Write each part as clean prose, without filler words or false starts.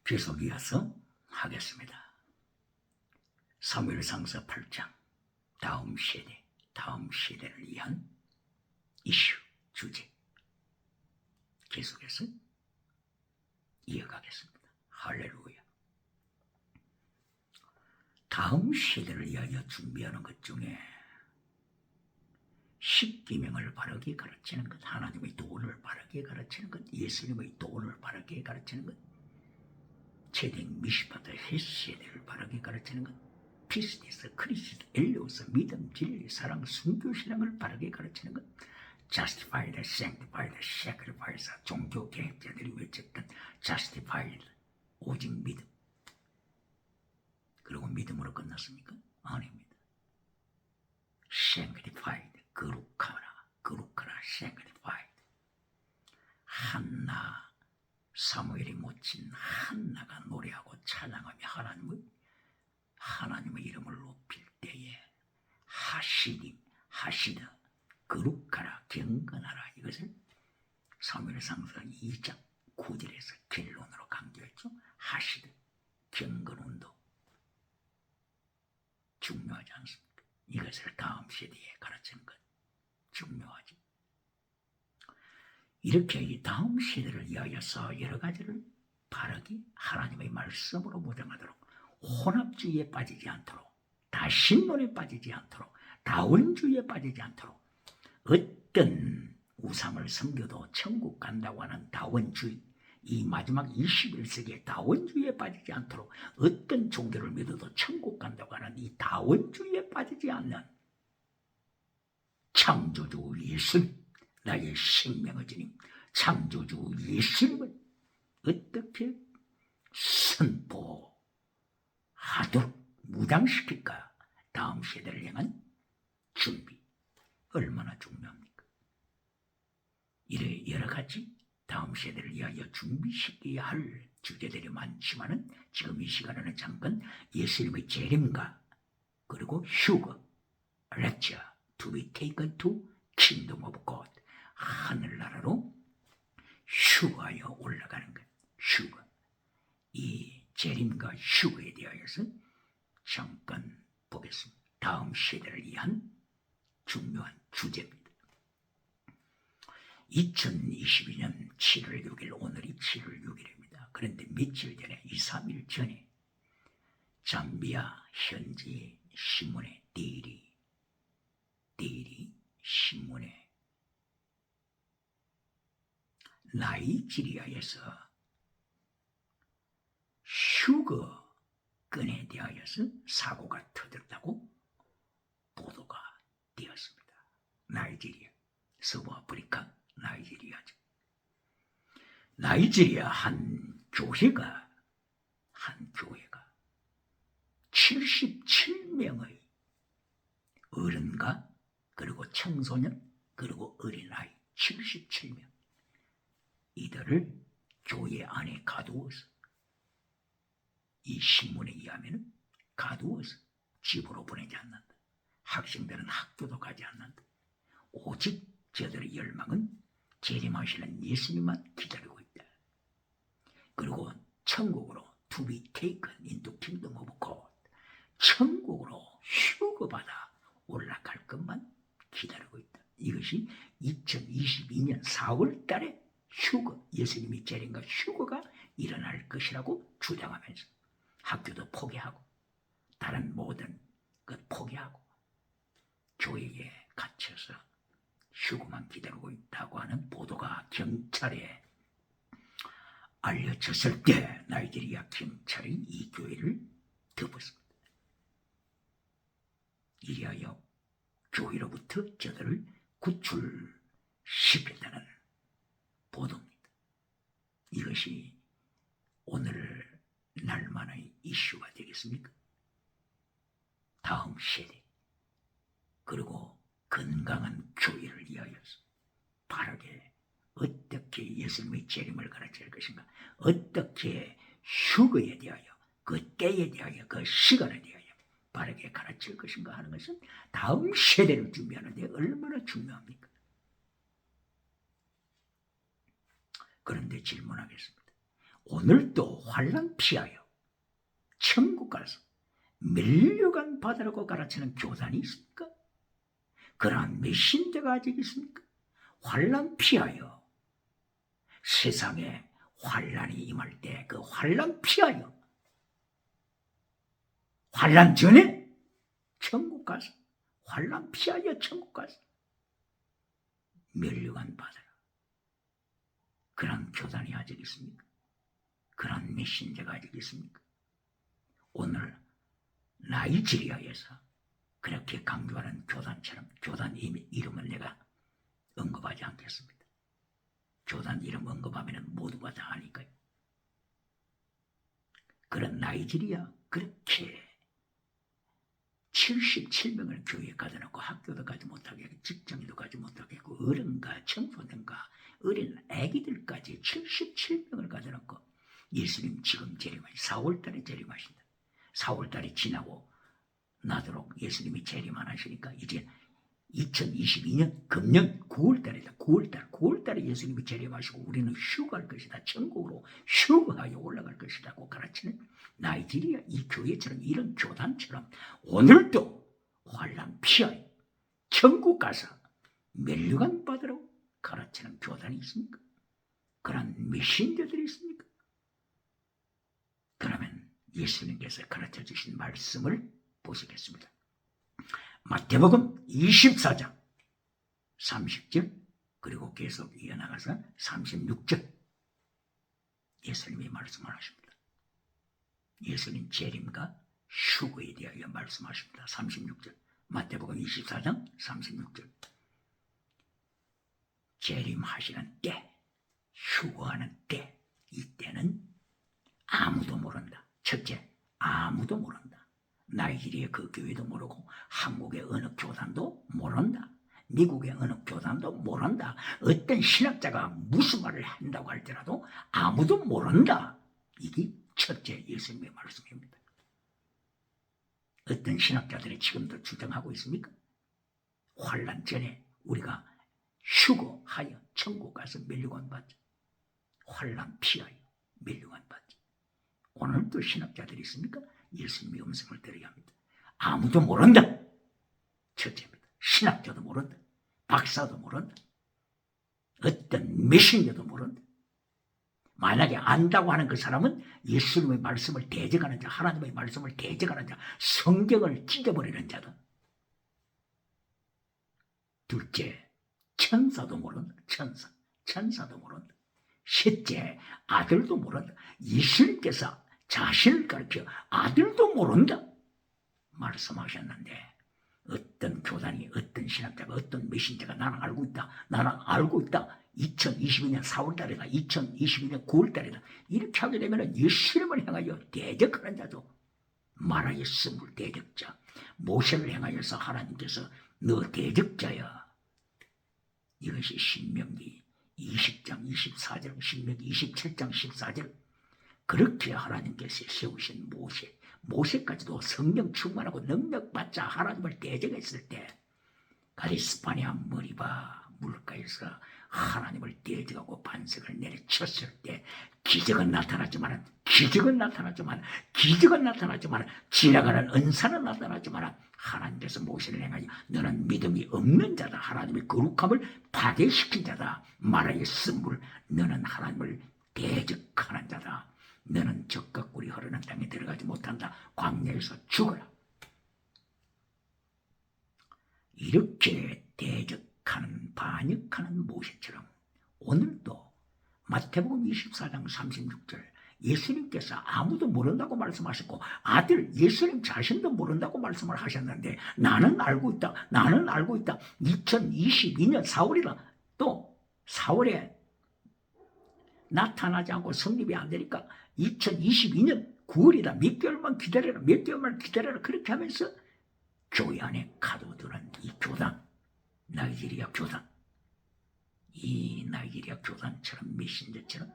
계속 이어서 하겠습니다. 사무엘상서 8장 다음 세대를 위한 이슈, 주제 계속해서 이어가겠습니다. 할렐루야. 다음 세대를 위하여 준비하는 것 중에 십계명을 바르게 가르치는 것, 하나님의 도를 바르게 가르치는 것, 예수님의 도를 바르게 가르치는 것, 제댕, 미시파트, 헤세대를 바르게 가르치는 것, 피스티스, 크리스트, 엘리오스, 믿음, 진리, 사랑, 순교, 신앙을 바르게 가르치는 것, justified, sanctified, sacrifice, 종교 개혁자들이 외쳤던 justified, 오직 믿음. 그리고 믿음으로 끝났습니까? 아닙니다. sanctified, 거룩하라, sanctified. 한나, 사무엘이 모친 한나가 노래하고 찬양하며 하나님의 이름을 높일 때에 하시드, 거룩하라, 경건하라, 이것을 사무엘상서 2장 9절에서 결론으로 강조했죠. 하시드, 경건운동 중요하지 않습니까? 이것을 다음 세대에 가르치는 것 중요하지. 이렇게 이 다음 세대를 위하여서 여러 가지를 바르게 하나님의 말씀으로 무장하도록, 혼합주의에 빠지지 않도록, 다신론에 빠지지 않도록, 다원주의에 빠지지 않도록, 어떤 우상을 섬겨도 천국 간다고 하는 다원주의, 이 마지막 21세기의 다원주의에 빠지지 않도록, 어떤 종교를 믿어도 천국 간다고 하는 이 다원주의에 빠지지 않는 창조주 예수님, 나의 생명의 주님, 창조주 예수님을 어떻게 선포하도록 무장시킬까? 다음 세대를 향한 준비 얼마나 중요합니까? 이래 여러 가지 다음 세대를 위하여 준비시켜야 할 주제들이 많지만은 지금 이 시간에는 잠깐 예수님의 재림과 그리고 휴거, rapture, to be taken to kingdom of God, 하늘나라로 휴거하여 올라가는 것, 휴거. 이 재림과 휴거에 대하여서 잠깐 보겠습니다. 다음 세대를 위한 중요한 주제입니다. 2022년 7월 6일, 오늘이 7월 6일입니다. 그런데 며칠 전에, 2, 3일 전에 잠비아 현지 신문에 데일리 신문에 나이지리아에서 휴거권에 대하여서 사고가 터졌다고 보도가 되었습니다. 나이지리아, 서부아프리카 나이지리아죠. 나이지리아 한 교회가 77명의 어른과 그리고 청소년 그리고 어린아이 77명, 이들을 교회 안에 가두어서, 이 신문에 의하면 가두어서 집으로 보내지 않는다. 학생들은 학교도 가지 않는다. 오직 저들의 열망은 재림하시는 예수님만 기다리고 있다. 그리고 천국으로 to be taken into kingdom of God, 천국으로 휴거받아 올라갈 것만 기다리고 있다. 이것이 2022년 4월 달에 휴거, 예수님이 재림과 휴거가 일어날 것이라고 주장하면서 학교도 포기하고 다른 모든 것 포기하고 교회에 갇혀서 휴거만 기다리고 있다고 하는 보도가 경찰에 알려졌을 때 나이지리아 경찰이 이 교회를 덮었습니다. 이리하여 교회로부터 저들을 구출시켰다는 보도입니다. 이것이 오늘 날만의 이슈가 되겠습니까? 다음 세대 그리고 건강한 교회를 위하여서 바르게 어떻게 예수님의 재림을 가르칠 것인가, 어떻게 휴거에 대하여, 그 때에 대하여, 그 시간에 대하여 바르게 가르칠 것인가 하는 것은 다음 세대를 준비하는 데 얼마나 중요합니까? 그런데 질문하겠습니다. 오늘도 환난 피하여 천국 가서 멸류관 받으라고 가르치는 교단이 있습니까? 그러한 메신저가 아직 있습니까? 환난 피하여 세상에 환난이 임할 때 그 환난 피하여 환난 전에 천국 가서 환난 피하여 천국 가서 멸류관 받으라. 그런 교단이 아직 있습니까? 그런 메신저가 아직 있습니까? 오늘 나이지리아에서 그렇게 강조하는 교단처럼 교단 이름을 내가 언급하지 않겠습니다. 교단 이름 언급하면 모두가 다 아니까요. 그런 나이지리아 그렇게 77명을 교회에 가둬놓고 학교도 가지 못하게 하고 직장도 가지 못하게 하고 어른과 청소년과 어린 아기들까지 77명을 가둬놓고 예수님 지금 재림하시 4월달에 재림하신다. 4월달이 지나고 나도록 예수님이 재림 안 하시니까 이제 2022년 금년 9월달이다. 9월달에 예수님이 재림하시고 우리는 휴가할 것이다. 천국으로 휴가하여 올라갈 것이라고 가르치는 나이지리아 이 교회처럼 이런 교단처럼 오늘도 환난 피하여 천국 가서 멸류관 받으라고 가르치는 교단이 있습니까? 그런 메신저들이 있습니까? 그러면 예수님께서 가르쳐 주신 말씀을 보시겠습니다. 마태복음 24장 30절 그리고 계속 이어나가서 36절 예수님이 말씀을 하십니다. 예수님 재림과 휴거에 대하여 말씀하십니다. 36절 마태복음 24장 36절 재림하시는 때 휴거하는 때 이때는 아무도 모른다. 첫째 아무도 모른다. 나이지리아 그 교회도 모르고 한국의 어느 교단도 모른다. 미국의 어느 교단도 모른다. 어떤 신학자가 무슨 말을 한다고 할지라도 아무도 모른다. 이게 첫째 예수님의 말씀입니다. 어떤 신학자들이 지금도 주장하고 있습니까? 환난 전에 우리가 휴거하여 천국 가서 멸류관 받자. 환난 피하여 멸류관 받자. 오늘도 신학자들이 있습니까? 예수님의 음성을 들어야 합니다. 아무도 모른다. 첫째입니다. 신학자도 모른다. 박사도 모른다. 어떤 메신저도 모른다. 만약에 안다고 하는 그 사람은 예수님의 말씀을 대적하는 자, 하나님의 말씀을 대적하는 자, 성경을 찢어버리는 자다. 둘째, 천사도 모른다. 천사도 모른다. 셋째, 아들도 모른다. 예수님께서 자신을 가르쳐 아들도 모른다 말씀하셨는데 어떤 교단이 어떤 신학자가 어떤 메신저가 나는 알고 있다 2022년 4월달이다 2022년 9월달이다 이렇게 하게 되면 예수님을 향하여 대적하는 자도 말하였음을 대적자 모세를 향하여서 하나님께서 너 대적자야 이것이 신명기 20장 24절 신명기 27장 14절 그렇게 하나님께서 세우신 모세까지도 성령 충만하고 능력 받자 하나님을 대적했을 때 가리스파니아 머리바 물가에서 하나님을 대적하고 반석을 내려쳤을 때 기적은 나타나지만 지나가는 은사는 나타나지만 하나님께서 모세를 향하여 너는 믿음이 없는 자다 하나님의 거룩함을 파괴시킨 자다 말하였으므로 너는 하나님을 대적하는 자다 너는 적과 꿀이 흐르는 땅에 들어가지 못한다. 광야에서 죽어라. 이렇게 대적하는 반역하는 모세처럼 오늘도 마태복음 24장 36절 예수님께서 아무도 모른다고 말씀하셨고 아들 예수님 자신도 모른다고 말씀을 하셨는데 나는 알고 있다. 2022년 4월이다. 또 4월에 나타나지 않고 성립이 안 되니까 2022년 9월이다. 몇 개월만 기다려라. 그렇게 하면서 교회 안에 가둬두는 이 교단, 나이지리아 교단, 이 나이지리아 교단처럼 메신저처럼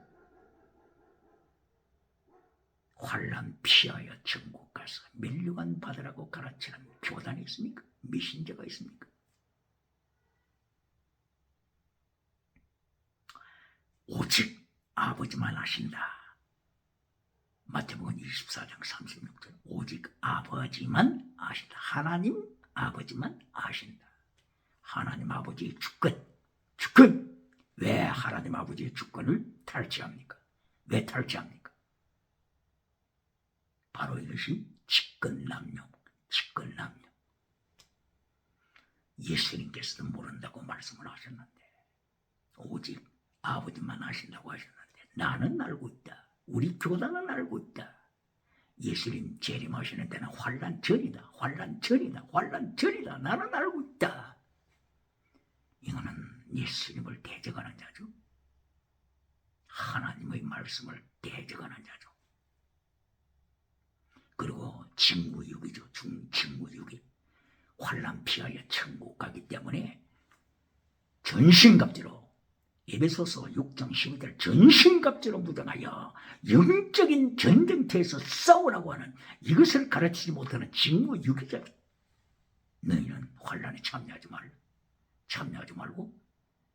환난 피하여 천국 가서 멸류관 받으라고 가르치는 교단이 있습니까? 메신저가 있습니까? 오직 아버지만 하신다. 마태복음 24장 36절 오직 아버지만 아신다. 하나님 아버지만 아신다. 하나님 아버지의 주권. 왜 하나님 아버지의 주권을 탈취합니까? 왜 탈취합니까? 바로 이것이 직권남용. 예수님께서도 모른다고 말씀을 하셨는데 오직 아버지만 아신다고 하셨는데 나는 알고 있다. 우리 교단은 알고 있다. 예수님 재림하시는 때는 환난 전이다. 나는 알고 있다. 이거는 예수님을 대적하는 자죠. 하나님의 말씀을 대적하는 자죠. 그리고 직무유기죠. 직무유기. 환난 피하여 천국 가기 때문에 전신갑주로 에베소서 6장 12절 전신갑주로 무장하여 영적인 전쟁터에서 싸우라고 하는 이것을 가르치지 못하는 직무유기자. 너희는 환난에 참여하지 말고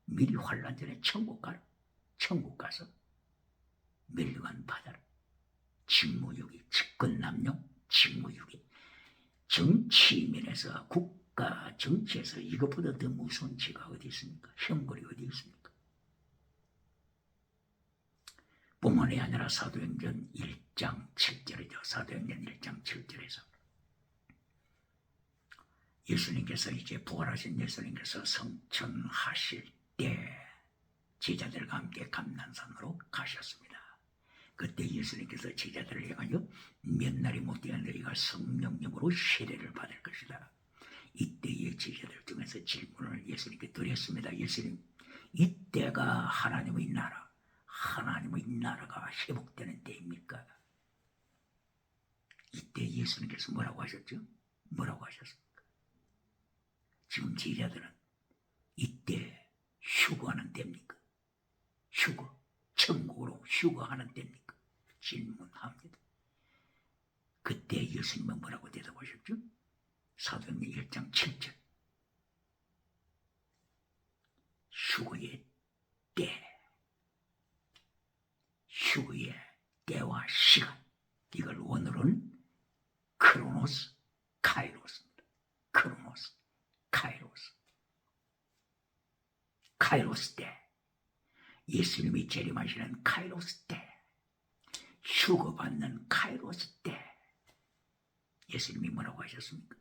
미리 환난 전에 천국 가라. 천국 가서 멸류관 받아라. 직무유기, 직권남용, 직무유기. 정치 면에서 국가 정치에서 이것보다 더 무서운 죄가 어디 있습니까? 형벌이 어디 있습니까? 뿐만이 아니라 사도행전 1장 7절이죠. 사도행전 1장 7절에서 예수님께서 이제 부활하신 예수님께서 성천하실 때 제자들과 함께 감난산으로 가셨습니다. 그때 예수님께서 제자들을 향하여 몇 날이 못되어 너희가 성령님으로 세례를 받을 것이다. 이때의 제자들 중에서 질문을 예수님께 드렸습니다. 예수님, 이때가 하나님의 나라가 회복되는 때입니까? 이때 예수님께서 뭐라고 하셨죠? 뭐라고 하셨습니까? 지금 제자들은 이때 휴거하는 때입니까? 천국으로 휴거하는 때입니까? 질문합니다. 그때 예수님은 뭐라고 대답하셨죠? 사도행전 1장 7절 휴거의 때와 시간, 이걸 원어로는 크로노스, 카이로스입니다. 카이로스 때, 예수님이 재림하시는 카이로스 때, 휴거받는 카이로스 때 예수님이 뭐라고 하셨습니까?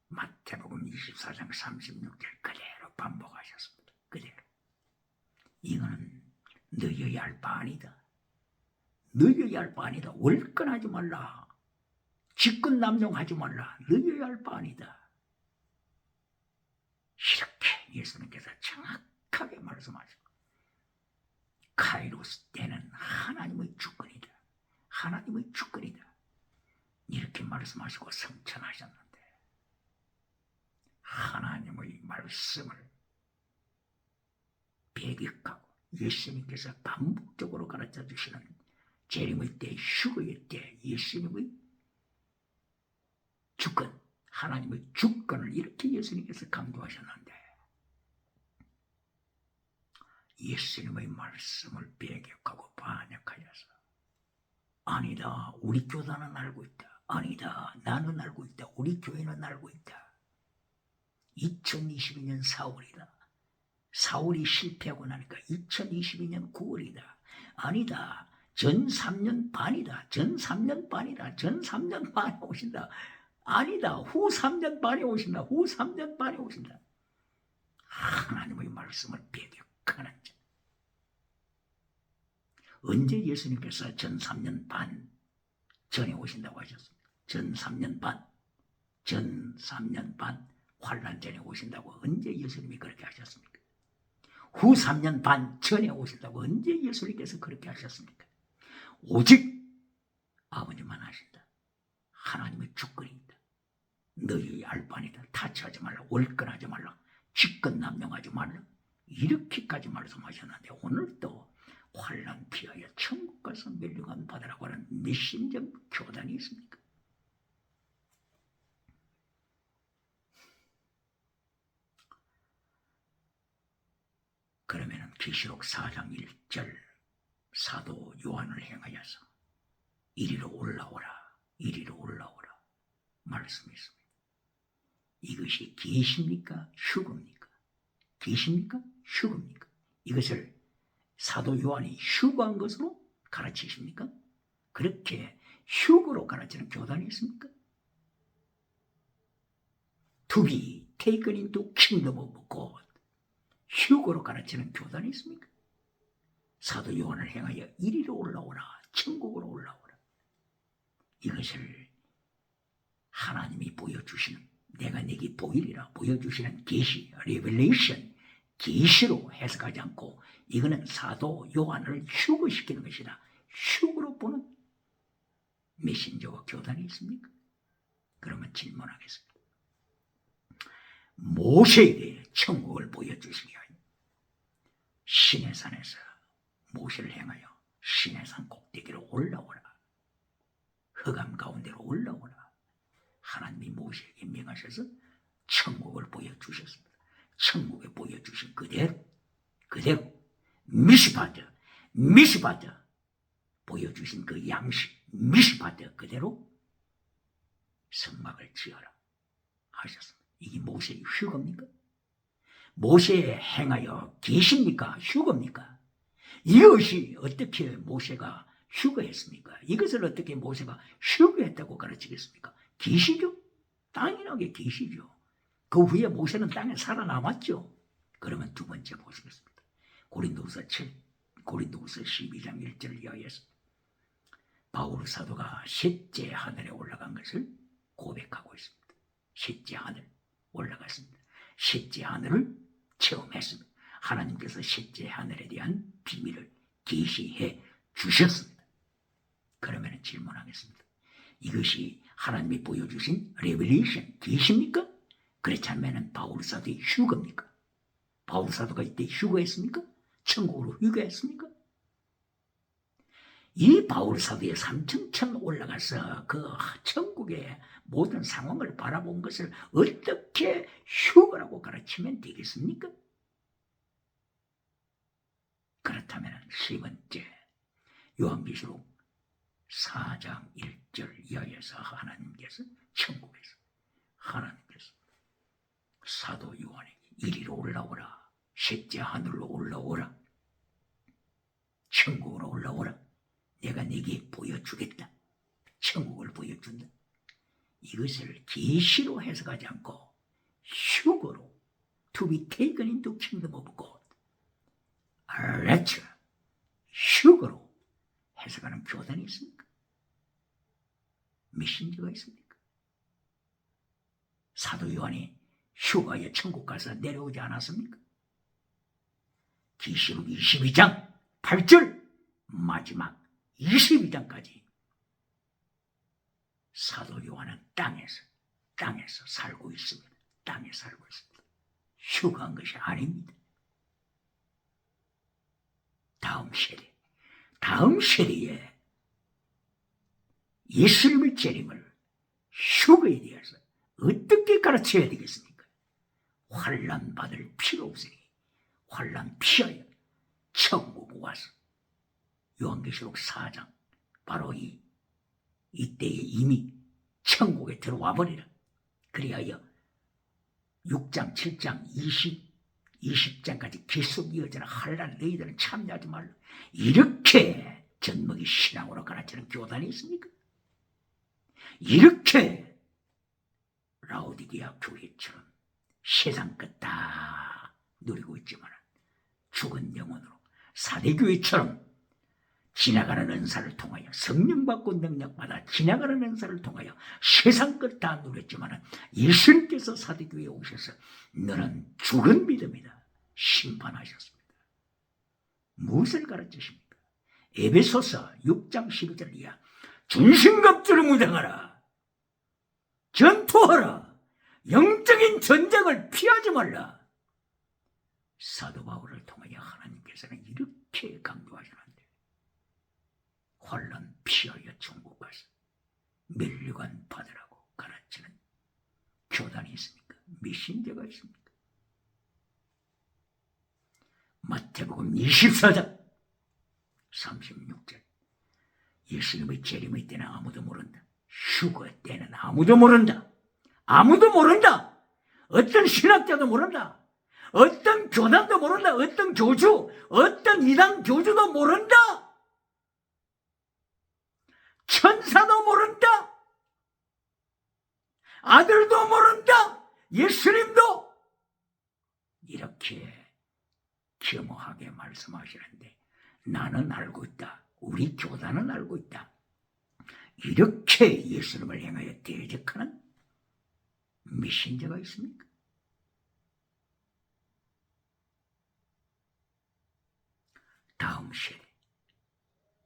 마태복음 24장 36절 그대로 반복하셨습니다. 그대로. 이거는 너희의 할 바 아니다. 월권하지 말라. 직권남용하지 말라. 너희의 할 바 아니다. 이렇게 예수님께서 정확하게 말씀하시고 카이로스 때는 하나님의 주권이다. 이렇게 말씀하시고 성천하셨는데 하나님의 말씀을 배격하고 예수님께서 반복적으로 가르쳐 주시는 재림의 때, 휴거의 때 예수님의 주권, 하나님의 주권을 이렇게 예수님께서 강조하셨는데 예수님의 말씀을 배격하고 반역하여서 아니다, 우리 교단은 알고 있다. 아니다, 나는 알고 있다. 우리 교회는 알고 있다. 2022년 4월이다. 4월이 실패하고 나니까 2022년 9월이다. 아니다. 전 3년 반이다. 전 3년 반이 오신다. 아니다. 후 3년 반이 오신다. 하나님의 말씀을 배격하는 자. 언제 예수님께서 전 3년 반 전에 오신다고 하셨습니까? 전 3년 반 환난 전에 오신다고 언제 예수님이 그렇게 하셨습니까? 후 3년 반 전에 오신다고 언제 예수님께서 그렇게 하셨습니까? 오직 아버지만 하신다. 하나님의 주권이다. 너희의 알바니다. 타치하지 말라. 월권하지 말라. 직권남용하지 말라. 이렇게까지 말씀하셨는데 오늘도 환난 피하여 천국 가서 멸류관 받으라고 하는 미신적 교단이 있습니까? 그러면 계시록 4장 1절 사도 요한을 향하여서 이리로 올라오라, 이리로 올라오라 말씀했습니다. 이것이 계시입니까? 휴거입니까? 계시입니까? 휴거입니까? 이것을 사도 요한이 휴거한 것으로 가르치십니까? 그렇게 휴거로 가르치는 교단이 있습니까? To be taken into kingdom of God. 휴거로 가르치는 교단이 있습니까? 사도 요한을 향하여 이리로 올라오라, 천국으로 올라오라. 이것을 하나님이 보여주시는, 내가 내게 보이리라 보여주시는 계시, 레벨레이션, 계시로 해석하지 않고 이거는 사도 요한을 휴거시키는 것이다, 휴거로 보는 메신저와 교단이 있습니까? 그러면 질문하겠습니다. 모세에게 천국을 보여주시기 위하여 시내 산에서 모세를 향하여 시내 산 꼭대기로 올라오라, 흑암 가운데로 올라오라. 하나님이 모세에게 명하셔서 천국을 보여주셨습니다. 천국에 보여주신 그대로 미시바드 보여주신 그 양식 미시바드 그대로 성막을 지어라 하셨습니다. 이게 모세의 휴거입니까? 모세에 행하여 계십니까? 휴거입니까? 이것이 어떻게 모세가 휴거했습니까? 이것을 어떻게 모세가 휴거했다고 가르치겠습니까? 계시죠? 당연하게 계시죠. 그 후에 모세는 땅에 살아남았죠. 그러면 두 번째 보시겠습니다. 고린도후서 12장 1절을 이하여서 바울 사도가 셋째 하늘에 올라간 것을 고백하고 있습니다. 셋째 하늘 올라갔습니다. 셋째 하늘을 체험했습니다. 하나님께서 셋째 하늘에 대한 비밀을 계시해 주셨습니다. 그러면 질문하겠습니다. 이것이 하나님이 보여주신 레벨레이션 계십니까? 그렇지 않으면 바울 사도의 휴거입니까? 바울 사도가 이때 휴거했습니까? 천국으로 휴거했습니까? 이 바울 사도의 삼층천 올라가서 그 천국의 모든 상황을 바라본 것을 어떻게 휴거라고 가르치면 되겠습니까? 그렇다면 세 번째, 요한계시록 4장 1절 이하에서 하나님께서 천국에서 하나님께서 사도 요한에게 이리로 올라오라, 셋째 하늘로 올라오라, 천국으로 올라오라, 내가 네게 보여주겠다, 천국을 보여준다. 이것을 계시로 해석하지 않고 휴거로 to be taken into kingdom of God, rapture, 휴거로 해석하는 교단이 있습니까? 메신저가 있습니까? 사도 요한이 휴거에 천국 가서 내려오지 않았습니까? 계시록 22장 8절 마지막 22장까지 사도 요한은 땅에서 살고 있습니다. 땅에 살고 있습니다. 휴거한 것이 아닙니다. 다음 세대에 예수님의 재림을 휴거에 대해서 어떻게 가르쳐야 되겠습니까? 환난 받을 필요 없으니 환난 피하여 천국 와서 요한계시록 4장 바로 이때에 이미 천국에 들어와 버리라. 그리하여 6장 7장 20장까지 계속 이어지는 환난 너희들은 참여하지 말라. 이렇게 젖먹이 신앙으로 가르치는 교단이 있습니까? 이렇게 라오디게아 교회처럼 세상 끝 다 누리고 있지만 죽은 영혼으로 사대교회처럼 지나가는 은사를 통하여 성령 받고 능력 받아 지나가는 은사를 통하여 세상 끝 다 누렸지만 예수님께서 사대교회에 오셔서 너는 죽은 믿음이다 심판하셨습니다. 무엇을 가르치십니까? 에베소서 6장 12절 이하 중심갑주를 무장하라, 전투하라, 영적인 전쟁을 피하지 말라. 사도 바울을 통하여 하나님께서는 이렇게 강조하시는데 환난 피하여 천국 가서 멸류관 받으라고 가르치는 교단이 있습니까? 메신저가 있습니까? 마태복음 24장 36절 예수님의 재림의 때는 아무도 모른다. 휴거 때는 아무도 모른다. 아무도 모른다. 어떤 신학자도 모른다. 어떤 교단도 모른다. 어떤 교주, 어떤 이단 교주도 모른다. 천사도 모른다. 아들도 모른다. 예수님도. 이렇게 겸허하게 말씀하시는데 나는 알고 있다. 우리 교단은 알고 있다. 이렇게 예수님을 향하여 대적하는 메신저가 있습니까? 다음 세대.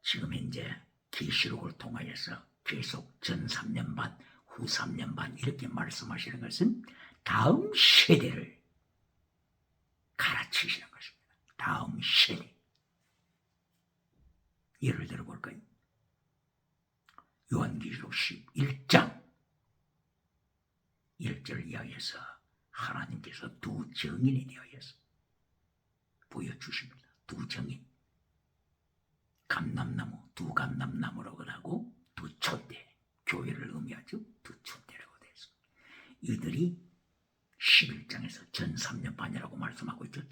지금 현재 계시록을 통하여서 계속 전 3년 반, 후 3년 반 이렇게 말씀하시는 것은 다음 세대를 가르치시는 것입니다. 다음 세대. 예를 들어 볼까요? 요한계시록 11장 1절 이하에서 하나님께서 두 정인에 대하여서 보여주십니다. 두 정인. 감람나무, 두 감람나무라고 하고 두 촛대, 교회를 의미하죠. 두 촛대라고 되어 있습니다. 이들이 11장에서 전 3년 반이라고 말씀하고 있죠.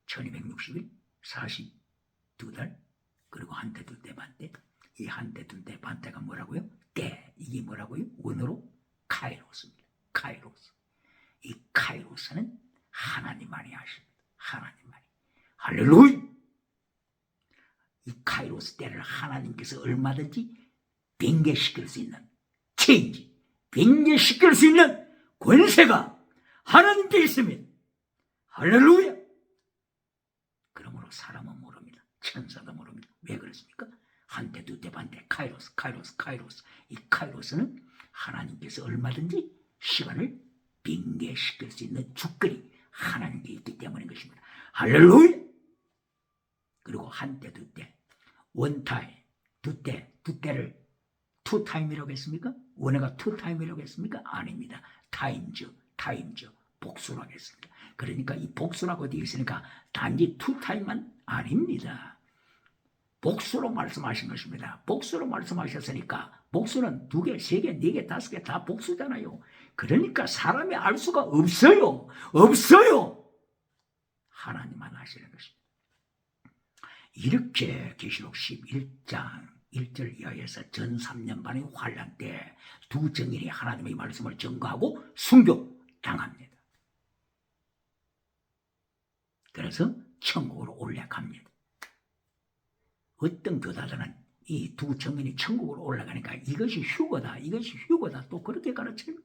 1260일, 42달, 그리고 한 때, 두 때, 반 때. 이 한 때, 두 때, 반 때가 뭐라고요? 때. 이게 뭐라고요? 원어로 카이로스입니다. 카이로스. 이 카이로스는 하나님만이 하십니다. 하나님만이. 할렐루야! 이 카이로스 때를 하나님께서 얼마든지 변개시킬 수 있는 체인지, 변개시킬 수 있는 권세가 하나님께 있습니다. 할렐루야! 그러므로 사람은 모릅니다. 천사도 모릅니다. 왜 그렇습니까? 한 때, 두 때, 반 때, 카이로스, 카이로스, 카이로스. 이 카이로스는 하나님께서 얼마든지 시간을 변개시킬 수 있는 주권이 하나님께 있기 때문인 것입니다. 할렐루야! 그리고 한 때, 두 때, 원타임, 두 때, 두 때를 투타임이라고 했습니까? 원어가 투타임이라고 했습니까? 아닙니다. 타임즈, 복수라고 했습니다. 그러니까 이 복수라고 되어 있으니까 단지 투타임만 아닙니다. 복수로 말씀하신 것입니다. 복수로 말씀하셨으니까 복수는 두 개, 세 개, 네 개, 다섯 개 다 복수잖아요. 그러니까 사람이 알 수가 없어요. 없어요. 하나님만 아시는 것입니다. 이렇게 계시록 11장 1절 이하에서 전 3년 반의 환란 때 두 정인이 하나님의 말씀을 전거하고 순교당합니다. 그래서 천국으로 올라갑니다. 어떤 교사들은 이 두 정인이 천국으로 올라가니까 이것이 휴거다, 이것이 휴거다 또 그렇게 가르쳐요.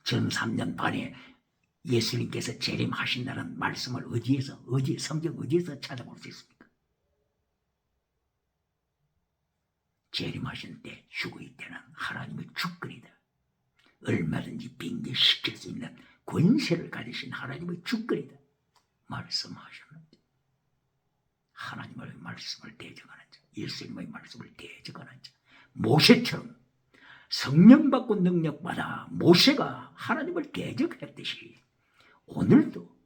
전 3년 반에 예수님께서 재림하신다는 말씀을 성경 어디에서 찾아볼 수 있습니까? 재림하신 때, 휴거의 때는 하나님의 주권이다. 얼마든지 변개시킬 수 있는 권세를 가지신 하나님의 주권이다. 말씀하셨는데 하나님의 말씀을 대적하는 자, 예수님의 말씀을 대적하는 자, 모세처럼 성령 받고 능력 받아 모세가 하나님을 대적했듯이 오늘도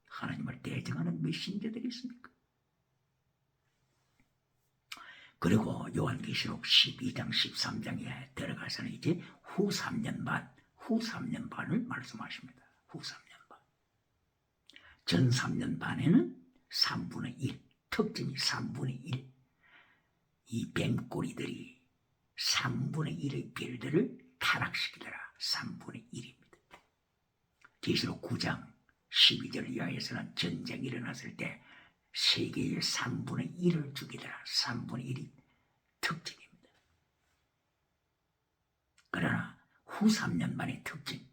하나님을 대적하는 메신저들이 있습니까? 그리고 요한계시록 12장 13장에 들어가서는 이제 후 3년 반을 말씀하십니다. 후 3년 반. 전 3년 반에는 3분의 1, 특징이 3분의 1. 이 뱀꼬리들이 3분의 1의 별들을 타락시키더라. 3분의 1입니다. 계시록 9장 12절 이하에서는 전쟁이 일어났을 때 세계의 3분의 1을 죽이더라. 3분의 1이 특징입니다. 그러나 후 3년 만의 특징,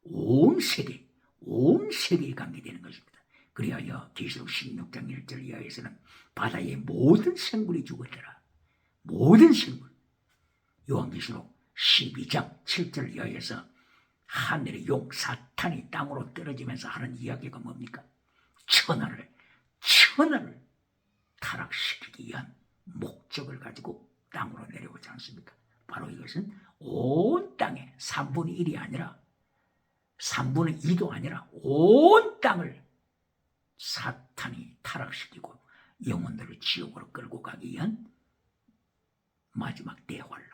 온 세계에 관계되는 것입니다. 그리하여 계시록 16장 1절 이하에서는 바다의 모든 생물이 죽었더라. 모든 생물. 요한계시록 12장 7절 이하에서 하늘의 용 사탄이 땅으로 떨어지면서 하는 이야기가 뭡니까? 천하를 타락시키기 위한 목적을 가지고 땅으로 내려오지 않습니까? 바로 이것은 온 땅에 3분의 1이 아니라 3분의 2도 아니라 온 땅을 사탄이 타락시키고 영혼들을 지옥으로 끌고 가기 위한 마지막 대환란,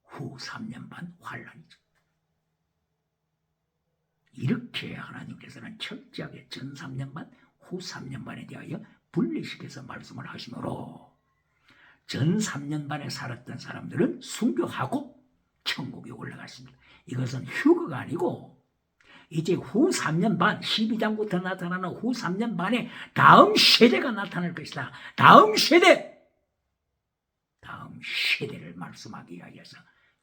후 3년 반 환란이죠. 이렇게 하나님께서는 철저하게 전 3년 반, 후 3년 반에 대하여 분리시켜서 말씀을 하시므로 전 3년 반에 살았던 사람들은 순교하고 천국에 올라갔습니다. 이것은 휴거가 아니고 이제 후 3년 반, 12장부터 나타나는 후 3년 반에 다음 세대가 나타날 것이다. 다음 세대를 말씀하기 위하여서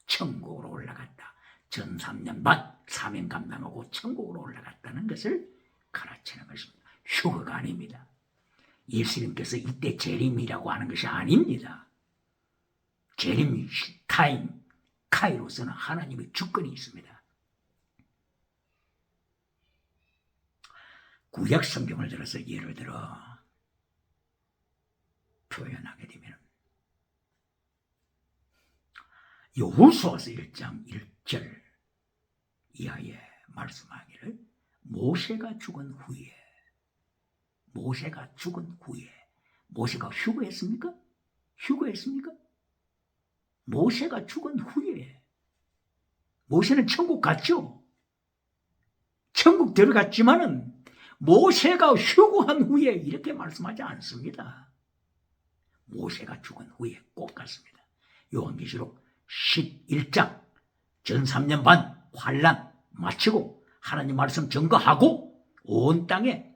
천국으로 올라갔다. 전 3년 반 사명 감당하고 천국으로 올라갔다는 것을 가르치는 것입니다. 휴거가 아닙니다. 예수님께서 이때 재림이라고 하는 것이 아닙니다. 재림 타임, 카이로스는 하나님의 주권이 있습니다. 구약 성경을 들어서 예를 들어 표현하게 되면 여호수아서 1장 1절 이하에 말씀하기를 모세가 죽은 후에 모세가 휴거했습니까? 모세가 죽은 후에 모세는 천국 갔죠. 천국 들어갔지만은 모세가 휴거한 후에 이렇게 말씀하지 않습니다. 모세가 죽은 후에 꼭 갔습니다. 요한계시록 11장 전 3년 반 환란 마치고 하나님 말씀 증거하고 온 땅에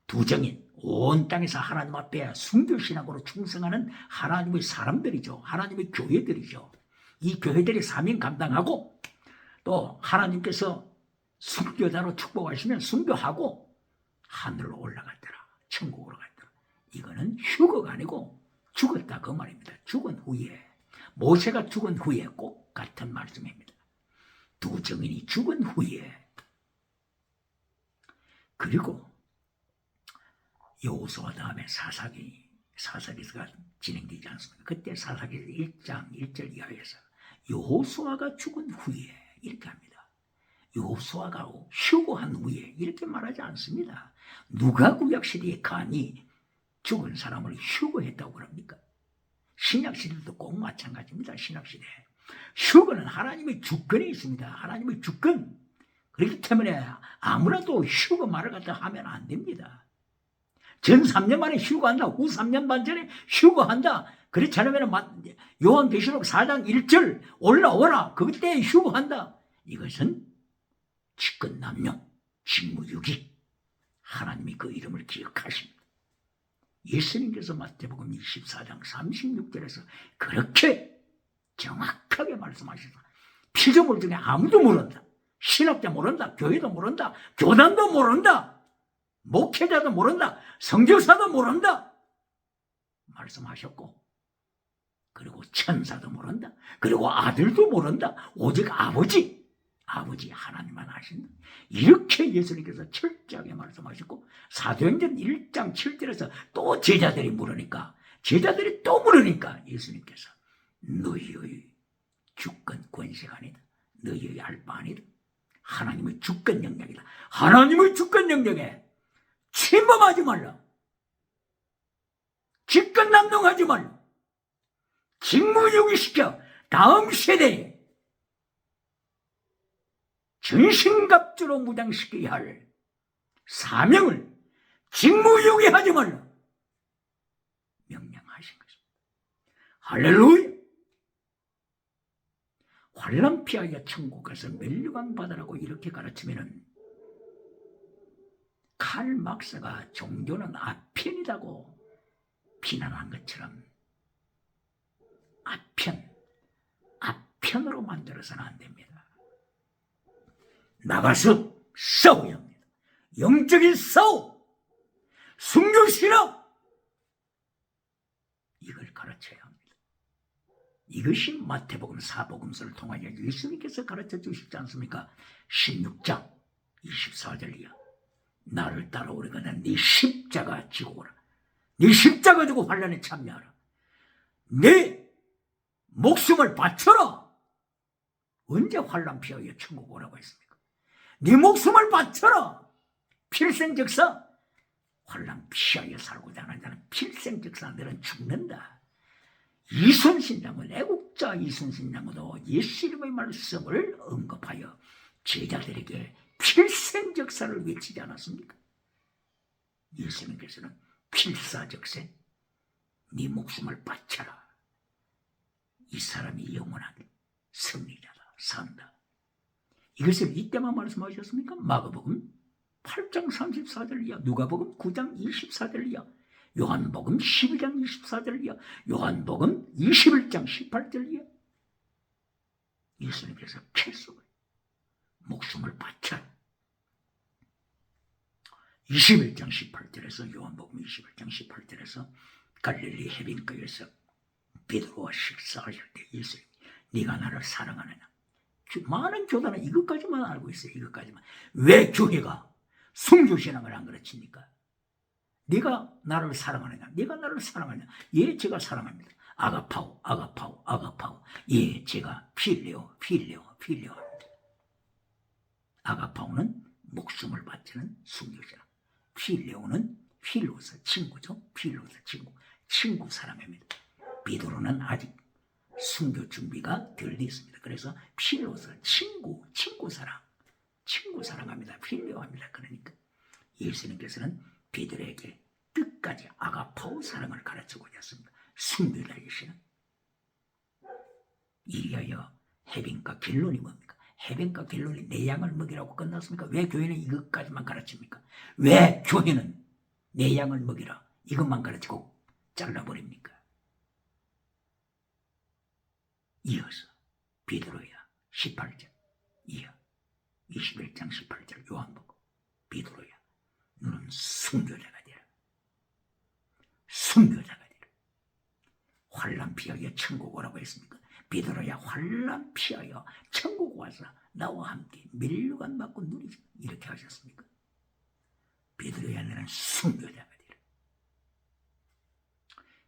두정인 온 땅에서 하나님 앞에 순교신앙으로 충성하는 하나님의 사람들이죠. 하나님의 교회들이죠. 이 교회들이 사명 감당하고 또 하나님께서 순교자로 축복하시면 순교하고 하늘로 올라갔더라. 천국으로 갔더라. 이거는 휴거가 아니고 죽었다 그 말입니다. 죽은 후에 모세가 죽은 후에 꼭 같은 말씀입니다. 두 증인이 죽은 후에 그리고 여호수아 다음에 사사기가 진행되지 않습니까? 그때 사사기 1장 1절 이하에서 여호수아가 죽은 후에 이렇게 합니다. 여호수아가 휴거한 후에 이렇게 말하지 않습니다. 누가 구약시대에 감히 죽은 사람을 휴거했다고 그럽니까? 신약시대도 꼭 마찬가지입니다. 신약시대 휴거는 하나님의 주권이 있습니다. 하나님의 주권. 그렇기 때문에 아무라도 휴거 말을 갖다 하면 안 됩니다. 전 3년 만에 휴거한다. 후 3년 반 전에 휴거한다. 그렇지 않으면 요한계시록 4장 1절 올라오라. 그때 휴거한다. 이것은 직권남용, 직무유기. 하나님이 그 이름을 기억하십니다. 예수님께서 마태복음 24장 36절에서 그렇게 정확하게 말씀하셔서 피조물 중에 아무도 모른다. 신학자 모른다. 교회도 모른다. 교단도 모른다. 목회자도 모른다. 선교사도 모른다. 말씀하셨고 그리고 천사도 모른다. 그리고 아들도 모른다. 오직 아버지 하나님만 아신다. 이렇게 예수님께서 철저하게 말씀하셨고 사도행전 1장 7절에서 또 제자들이 물으니까 예수님께서 너희의 주권 권세가 아니다. 너희의 알바 아니다. 하나님의 주권 영역이다. 하나님의 주권 영역에 침범하지 말라. 직권남용하지 말라. 직무유기시켜 다음 세대에 전신갑주로 무장시켜야 할 사명을 직무유기하지 말라 명령하신 것입니다. 할렐루야. 환난 피하여 천국 가서 멸류관 받으라고 이렇게 가르치면은 칼 막사가 종교는 아편이라고 비난한 것처럼 아편으로 만들어서는 안 됩니다. 나가서 싸워야 합니다. 영적인 싸움, 순교신앙 이걸 가르쳐야 합니다. 이것이 마태복음 4복음서를 통하여 예수님께서 가르쳐 주시지 않습니까? 16장 24절 이하 나를 따라오려거든 네 십자가 지고 오라. 네 십자가 지고 환난에 참여하라. 네 목숨을 바쳐라. 언제 환난 피하여 천국 오라고 했습니까? 네 목숨을 바쳐라. 필생적사 환난 피하여 살고자 하는 자는 필생적사 너는 죽는다. 이순신장은 애국자 이순신장도 예수 이름의 말씀을 언급하여 제자들에게 필생적사를 외치지 않았습니까? 예수님께서는 필사적생 네 목숨을 바쳐라. 이 사람이 영원한 승리자다. 산다. 이것을 이때만 말씀하셨습니까? 마가복음 8장 34절 이하, 누가복음 9장 24절 이하, 요한복음 12장 24절 이하, 요한복음 21장 18절 이하. 예수님께서 필수를 목숨을 바쳐라. 21장 18절에서 요한복음 21장 18절에서 갈릴리 해변가에서 베드로와 식사하실 때 예수님이 네가 나를 사랑하느냐. 많은 교단은 이것까지만 알고 있어요. 이것까지만. 왜 교회가 순교신앙을 안 가르칩니까? 네가 나를 사랑하느냐. 네가 나를 사랑하느냐. 예, 제가 사랑합니다. 아가파오, 아가파오, 아가파오. 예, 제가 필레오, 필레오, 필레오 합니다. 아가파오는 목숨을 바치는 순교신앙. 필레오는 필로서 친구죠. 필로서 친구. 친구 사랑입니다. 베드로는 아직 순교 준비가 덜 돼 있습니다. 그래서 필로서 친구 사랑합니다. 필요합니다. 그러니까 예수님께서는 베드로에게 끝까지 아가파오 사랑을 가르치고 계셨습니다. 순교자이시는. 이리하여 해변가 결론이 뭡니까? 해변가 결론이 내 양을 먹이라고 끝났습니까? 왜 교회는 이것까지만 가르칩니까? 왜 교회는 내 양을 먹이라 이것만 가르치고 잘라버립니까? 이어서 베드로야 18절 이어 21장 18절 요한복음 베드로야 너는 순교자가 되라. 순교자가 되라. 환난 피하여 천국 오라고 했습니까? 베드로야 환난 피하여 천국 와서 나와 함께 멸류관 받고 누리자 이렇게 하셨습니까? 베드로야 너는 순교자가 되라.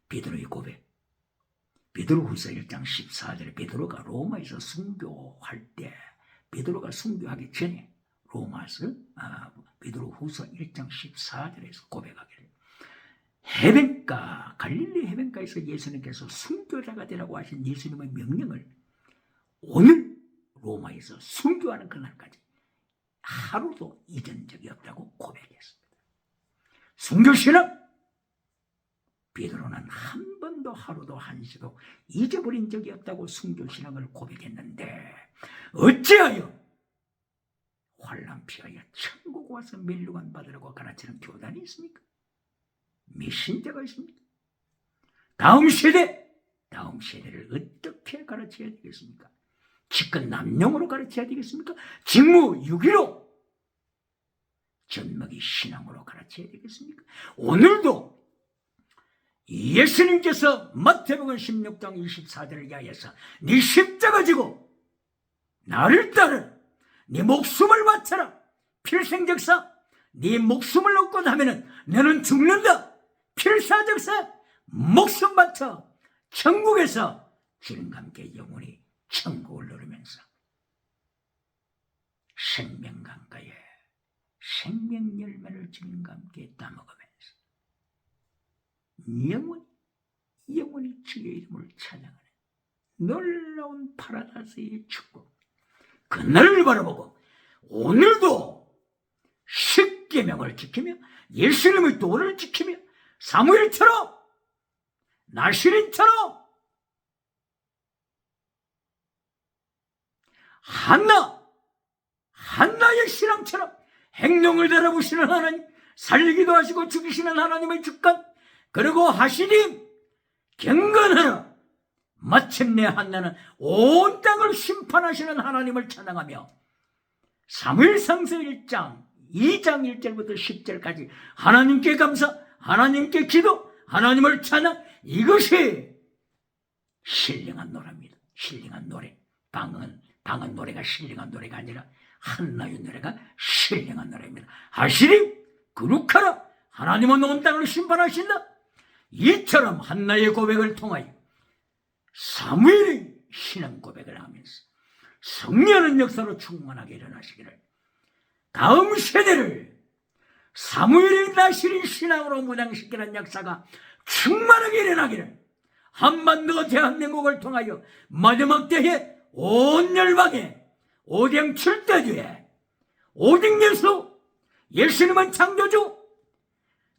베드로의 고백 베드로후서 1장 14절에 베드로가 로마에서 순교할 때 베드로가 순교하기 전에 로마서 베드로후서 1장 14절에서 고백하기를 해변가 갈릴리 해변가에서 예수님께서 순교자가 되라고 하신 예수님의 명령을 오늘 로마에서 순교하는 그날까지 하루도 잊은 적이 없다고 고백했습니다. 순교신앙 베드로는 한 번도 하루도 한시도 잊어버린 적이 없다고 순교신앙을 고백했는데 어찌하여 환난 피하여 천국 와서 멸류관 받으라고 가르치는 교단이 있습니까? 메신저가 있습니까? 다음 세대를 어떻게 가르쳐야 되겠습니까? 직권 남용으로 가르쳐야 되겠습니까? 직무유기로 젖먹이 신앙으로 가르쳐야 되겠습니까? 오늘도 예수님께서 마태복음 16장 24절을 이하여서 네 십자가 지고 나를 따르 네 목숨을 바쳐라. 필생적사 네 목숨을 얻고 나면은 너는 죽는다. 필사적사 목숨 바쳐 천국에서 주님과 함께 영원히 천국을 누리면서 생명강가에 생명 열매를 주님과 함께 따먹으면서 영원히 주의 이름을 찬양하는 놀라운 파라다이스의 축복 그날을 바라보고 오늘도 십계명을 지키며 예수님의 도를 지키며 사무엘처럼 나시린처럼 한나의 신앙처럼 행동을 달아보시는 하나님 살리기도 하시고 죽이시는 하나님의 주권 그리고 하시님 경건하라 마침내 한나는 온 땅을 심판하시는 하나님을 찬양하며 사무엘상서 1장 2장 1절부터 10절까지 하나님께 감사 하나님께 기도 하나님을 찬양 이것이 신령한 노래입니다. 신령한 노래 방은 노래가 신령한 노래가 아니라 한나의 노래가 신령한 노래입니다. 하시님 거룩하라 하나님은 온 땅을 심판하신다. 이처럼 한나의 고백을 통하여 사무엘의 신앙 고백을 하면서 성령의 역사로 충만하게 일어나시기를 다음 세대를 사무엘이 나시린 신앙으로 무장시키는 역사가 충만하게 일어나기를 한반도 대한민국을 통하여 마지막 때에 온 열방에 오뎅 칠대주에 오직 예수님은 창조주,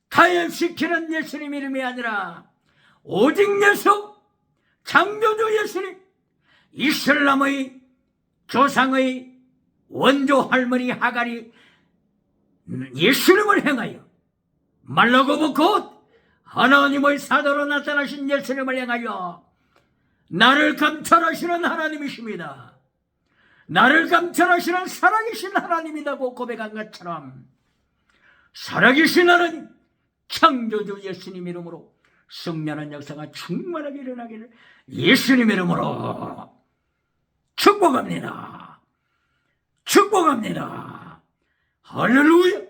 타협시키는 예수님 이름이 아니라 오직 예수, 창조주 예수님, 이슬람의 조상의 원조 할머니 하갈이 예수님을 행하여 말라고 곧 하나님의 사도로 나타나신 예수님을 향하여 나를 감찰하시는 하나님이십니다. 나를 감찰하시는 살아계신 하나님이라고 고백한 것처럼 살아계신 하나님, 창조주 예수님 이름으로 승리하는 역사가 충만하게 일어나기를 예수님 이름으로 축복합니다. 축복합니다. 할렐루야.